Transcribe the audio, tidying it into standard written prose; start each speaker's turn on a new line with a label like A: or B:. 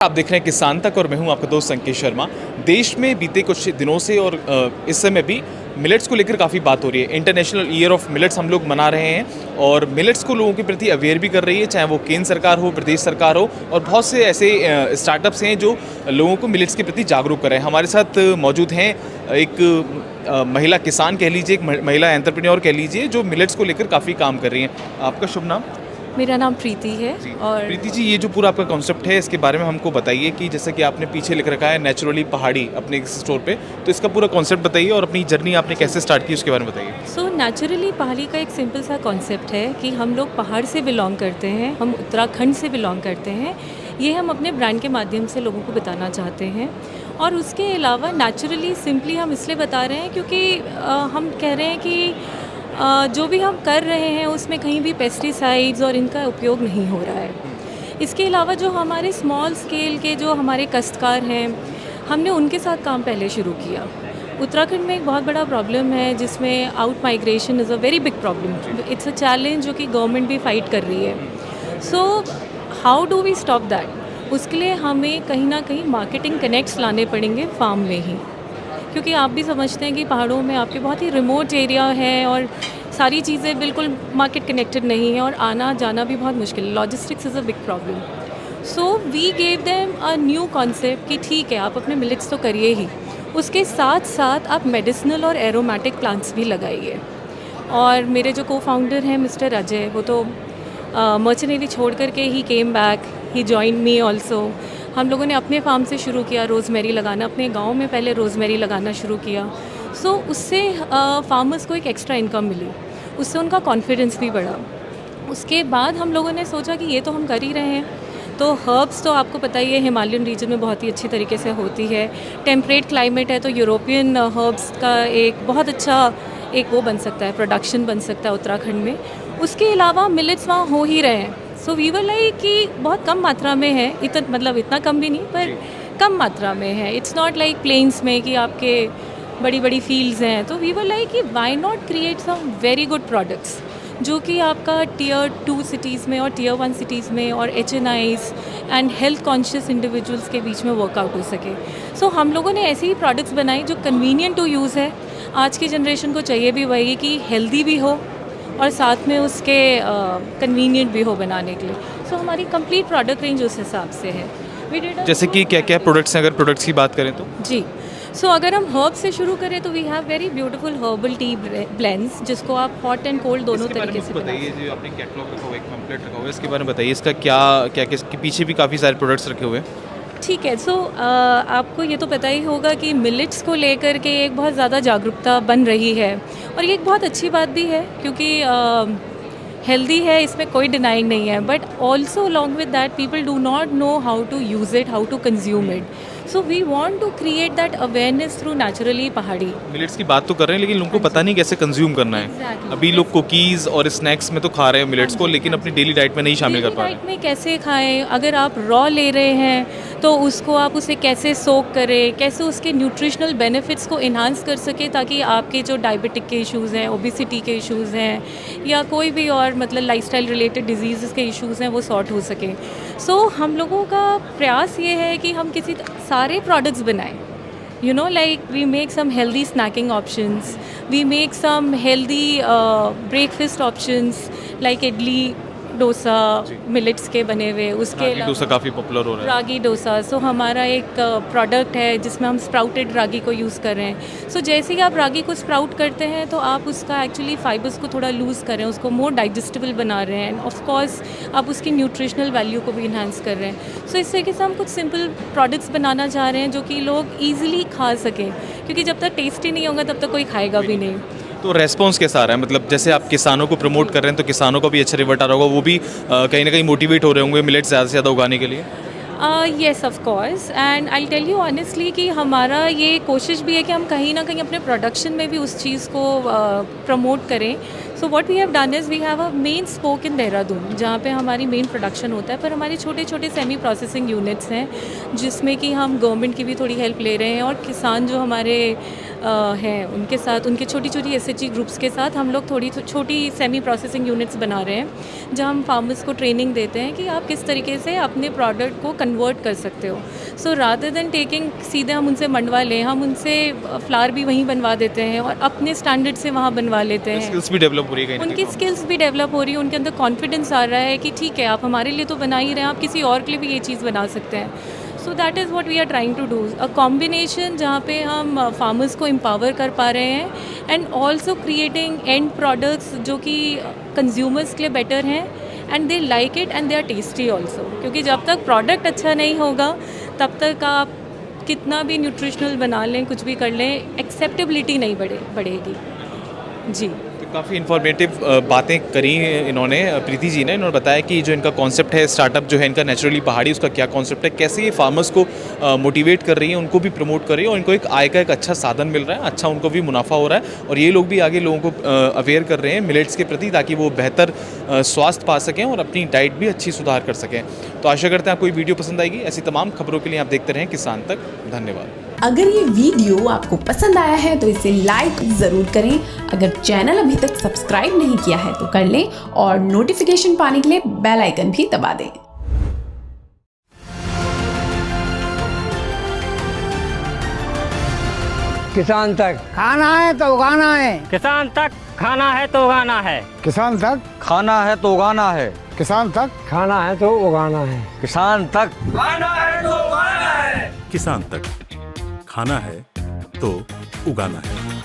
A: आप देख रहे हैं किसान तक और मैं हूं आपका दोस्त संकेत शर्मा। देश में बीते कुछ दिनों से और इस समय भी मिलेट्स को लेकर काफ़ी बात हो रही है। इंटरनेशनल ईयर ऑफ मिलेट्स हम लोग मना रहे हैं और मिलेट्स को लोगों के प्रति अवेयर भी कर रही है, चाहे वो केंद्र सरकार हो, प्रदेश सरकार हो, और बहुत से ऐसे स्टार्टअप्स हैं जो लोगों को मिलेट्स के प्रति जागरूक कर रहे हैं। हमारे साथ मौजूद हैं एक महिला किसान कह लीजिए, एक महिला एंटरप्रेन्योर कह लीजिए, जो मिलेट्स को लेकर काफ़ी काम कर रही हैं। आपका शुभ नाम?
B: मेरा नाम प्रीति है। और
A: प्रीति जी, ये जो पूरा आपका कॉन्सेप्ट है इसके बारे में हमको बताइए कि जैसे कि आपने पीछे लिख रखा है नेचुरली पहाड़ी अपने स्टोर पे, तो इसका पूरा कॉन्सेप्ट बताइए और अपनी जर्नी आपने कैसे स्टार्ट की उसके बारे में बताइए।
B: सो नेचुरली पहाड़ी का एक सिंपल सा कॉन्सेप्ट है कि हम लोग पहाड़ से बिलोंग करते हैं, हम उत्तराखंड से बिलोंग करते हैं। ये हम अपने ब्रांड के माध्यम से लोगों को बताना चाहते हैं। और उसके अलावा नेचुरली सिंपली हम इसलिए बता रहे हैं क्योंकि हम कह रहे हैं कि जो भी हम कर रहे हैं उसमें कहीं भी पेस्टिसाइड्स और इनका उपयोग नहीं हो रहा है। इसके अलावा जो हमारे स्मॉल स्केल के जो हमारे काश्तकार हैं, हमने उनके साथ काम पहले शुरू किया। उत्तराखंड में एक बहुत बड़ा प्रॉब्लम है जिसमें out migration is a very big problem. It's a challenge जो कि गवर्नमेंट भी फाइट कर रही है। So how do we stop that? उसके लिए हमें कहीं ना कहीं मार्केटिंग कनेक्ट्स लाने पड़ेंगे फार्म में ही, क्योंकि आप भी समझते हैं कि पहाड़ों में आपके बहुत ही रिमोट एरिया है और सारी चीज़ें बिल्कुल मार्केट कनेक्टेड नहीं है और आना जाना भी बहुत मुश्किल है। Logistics is a big problem. So we gave them a new concept कि ठीक है, आप अपने मिलेट्स तो करिए ही, उसके साथ साथ आप मेडिसिनल और एरोमेटिक प्लांट्स भी लगाइए। और मेरे जो को फाउंडर हैं मिस्टर अजय, वो तो मर्चेंट नेवी छोड़ करके ही केम बैक, ही जॉइन मी ऑल्सो। हम लोगों ने अपने फार्म से शुरू किया रोज़मेरी लगाना, अपने गांव में पहले रोज़मेरी लगाना शुरू किया। सो उससे फार्मर्स को एक एक्स्ट्रा इनकम मिली, उससे उनका कॉन्फिडेंस भी बढ़ा। उसके बाद हम लोगों ने सोचा कि ये तो हम कर ही रहे हैं, तो हर्ब्स तो आपको पता ही है हिमालयन रीजन में बहुत ही अच्छी तरीके से होती है। टेम्परेट क्लाइमेट है तो यूरोपियन हर्ब्स का एक बहुत अच्छा एक वो बन सकता है, प्रोडक्शन बन सकता है उत्तराखंड में। उसके अलावा मिलेट्स वहाँ हो ही रहे हैं। सो वी वर लाइक कि बहुत कम मात्रा में है, इतना कम भी नहीं पर कम मात्रा में है। इट्स नॉट लाइक प्लेन्स में कि आपके बड़ी बड़ी फील्ड्स हैं। तो वी वर लाइक कि why not create some very good products जो कि आपका टियर 2 सिटीज़ में और टियर 1 सिटीज़ में और HNIs and health conscious individuals के बीच में वर्कआउट हो सके। सो हम लोगों ने ऐसी ही प्रोडक्ट्स बनाई जो कन्वीनियंट टू यूज़ है। आज की जनरेशन को चाहिए भी वही कि हेल्दी भी हो और साथ में उसके कन्वीनियंट भी हो बनाने के लिए। सो हमारी कंप्लीट प्रोडक्ट रेंज उस हिसाब से है।
A: जैसे कि क्या क्या प्रोडक्ट्स हैं, अगर प्रोडक्ट्स की बात करें तो?
B: जी, सो अगर हम हर्ब से शुरू करें तो we have very beautiful herbal tea blends, जिसको आप हॉट एंड कोल्ड दोनों तरीके से
A: बताइए। जो आपने कैटलॉग रखा हुआ है, एक पैम्पलेट रखा हुआ है, इसके बारे में बताइए। इसका क्या क्या इसके पीछे भी काफ़ी सारे प्रोडक्ट्स रखे हुए हैं।
B: ठीक है। सो आपको ये तो पता ही होगा कि मिलेट्स को लेकर के एक बहुत ज़्यादा जागरूकता बन रही है और ये एक बहुत अच्छी बात भी है क्योंकि हेल्दी है, इसमें कोई डिनाइंग नहीं है। But also along with that people do not know how to use it, how to consume it. So we want to create that awareness through naturally Pahadi.
A: Millets की बात तो कर रहे हैं लेकिन लोगों को पता नहीं कैसे कंज्यूम करना है।
B: Exactly.
A: अभी लोग कुकीज़ और स्नैक्स में तो खा रहे हैं मिलेट्स को, लेकिन अपनी डेली डाइट में नहीं शामिल कर पा रहे हैं।
B: डाइट में कैसे खाएं? अगर आप रॉ ले रहे हैं तो उसको आप उसे कैसे सोक करें, कैसे उसके न्यूट्रिशनल बेनिफिट्स को इन्हांस कर सके ताकि आपके जो डायबिटिक के इश्यूज़ हैं, ओबिसिटी के इश्यूज़ हैं या कोई भी और मतलब लाइफस्टाइल रिलेटेड डिजीज़ के इश्यूज़ हैं वो सॉर्ट हो सके। सो हम लोगों का प्रयास ये है कि हम किसी सारे प्रोडक्ट्स बनाएं। You know, like we make some healthy snacking options, we make some healthy breakfast options like idli, dosa millets के बने हुए। उसके
A: रागी डोसा काफ़ी पॉपुलर हो रहा है।
B: रागी डोसा, सो हमारा एक प्रोडक्ट है जिसमें हम स्प्राउटेड रागी को यूज़ कर रहे हैं। सो जैसे ही आप रागी को स्प्राउट करते हैं तो आप उसका एक्चुअली फाइबर्स को थोड़ा लूज़ कर रहे हैं, उसको मोर डाइजेस्टेबल बना रहे हैं, ऑफ कोर्स आप उसकी न्यूट्रिशनल वैल्यू को भी इन्हांस कर रहे हैं। सो इस तरीके से हम कुछ सिंपल प्रोडक्ट्स बनाना चाह रहे हैं जो कि लोग ईजिली खा सकें, क्योंकि जब तक टेस्टी नहीं होगा तब तक कोई खाएगा भी नहीं।
A: तो रेस्पॉन्स कैसा आ रहा है? मतलब जैसे आप किसानों को प्रमोट कर रहे हैं तो किसानों का भी अच्छा रिवर्ट आ रहा होगा, वो भी कहीं ना कहीं मोटिवेट हो रहे होंगे मिलेट्स ज़्यादा से ज़्यादा उगाने के लिए।
B: Yes of course, and I tell you honestly कि हमारा ये कोशिश भी है कि हम कहीं ना कहीं अपने प्रोडक्शन में भी उस चीज़ को प्रमोट करें। So what we have done is we have a main spoke in Dehradun जहाँ पे हमारी मेन प्रोडक्शन होता है, पर हमारे छोटे छोटे सेमी प्रोसेसिंग यूनिट्स हैं जिसमें कि हम गवर्नमेंट की भी थोड़ी हेल्प ले रहे हैं और किसान जो हमारे हैं उनके साथ, उनके छोटी छोटी SHG ग्रुप्स के साथ हम लोग थोड़ी छोटी सेमी प्रोसेसिंग यूनिट्स बना रहे हैं, जहाँ हम फार्मर्स को ट्रेनिंग देते हैं कि आप किस तरीके से अपने प्रोडक्ट को कन्वर्ट कर सकते हो। सो रादर देन टेकिंग सीधे हम उनसे मंडवा लें, हम उनसे फ्लावर भी वहीं बनवा देते हैं और अपने स्टैंडर्ड से वहाँ बनवा लेते हैं।
A: स्किल्स भी डेवलप हो रही है,
B: उनकी स्किल्स भी डेवलप हो रही है, उनके अंदर कॉन्फिडेंस आ रहा है कि ठीक है, आप हमारे लिए तो बना ही रहे हैं, आप किसी और के लिए भी ये चीज़ बना सकते हैं। So that is what we are trying to do, a combination जहाँ पे हम फार्मर्स को एम्पावर कर पा रहे हैं and also creating and products जो कि कंज्यूमर्स के लिए बेटर हैं and they like it and they are tasty also. क्योंकि जब तक प्रोडक्ट अच्छा नहीं होगा तब तक आप कितना भी न्यूट्रिशनल बना लें, कुछ भी कर लें, एक्सेप्टेबिलिटी नहीं बढ़ेगी। जी,
A: काफ़ी इन्फॉर्मेटिव बातें करी इन्होंने, प्रीति जी ने। इन्होंने बताया कि जो इनका कॉन्सेप्ट है स्टार्टअप जो है इनका नेचुरली पहाड़ी, उसका क्या कॉन्सेप्ट है, कैसे ये फार्मर्स को मोटिवेट कर रही है, उनको भी प्रमोट कर रही है और इनको एक आय का एक अच्छा साधन मिल रहा है, अच्छा उनको भी मुनाफा हो रहा है और ये लोग भी आगे लोगों को अवेयर कर रहे हैं मिलेट्स के प्रति, ताकि वो बेहतर स्वास्थ्य पा सकें और अपनी डाइट भी अच्छी सुधार कर सकें। तो आशा करते हैं आपको ये वीडियो पसंद आएगी। ऐसी तमाम खबरों के लिए आप देखते रहें किसान तक। धन्यवाद।
C: अगर ये वीडियो आपको पसंद आया है तो इसे लाइक ज़रूर करें। अगर चैनल अभी तक सब्सक्राइब नहीं किया है तो कर लें और नोटिफिकेशन पाने के लिए बेल आइकन भी दबा दें।
D: किसान तक खाना है तो उगाना है,
E: किसान तक खाना है तो उगाना है,
D: किसान तक
F: खाना है तो उगाना है,
D: किसान तक खाना है तो उगाना है,
F: किसान तक
E: खाना है तो उगाना है,
G: किसान तक खाना है तो उगाना है।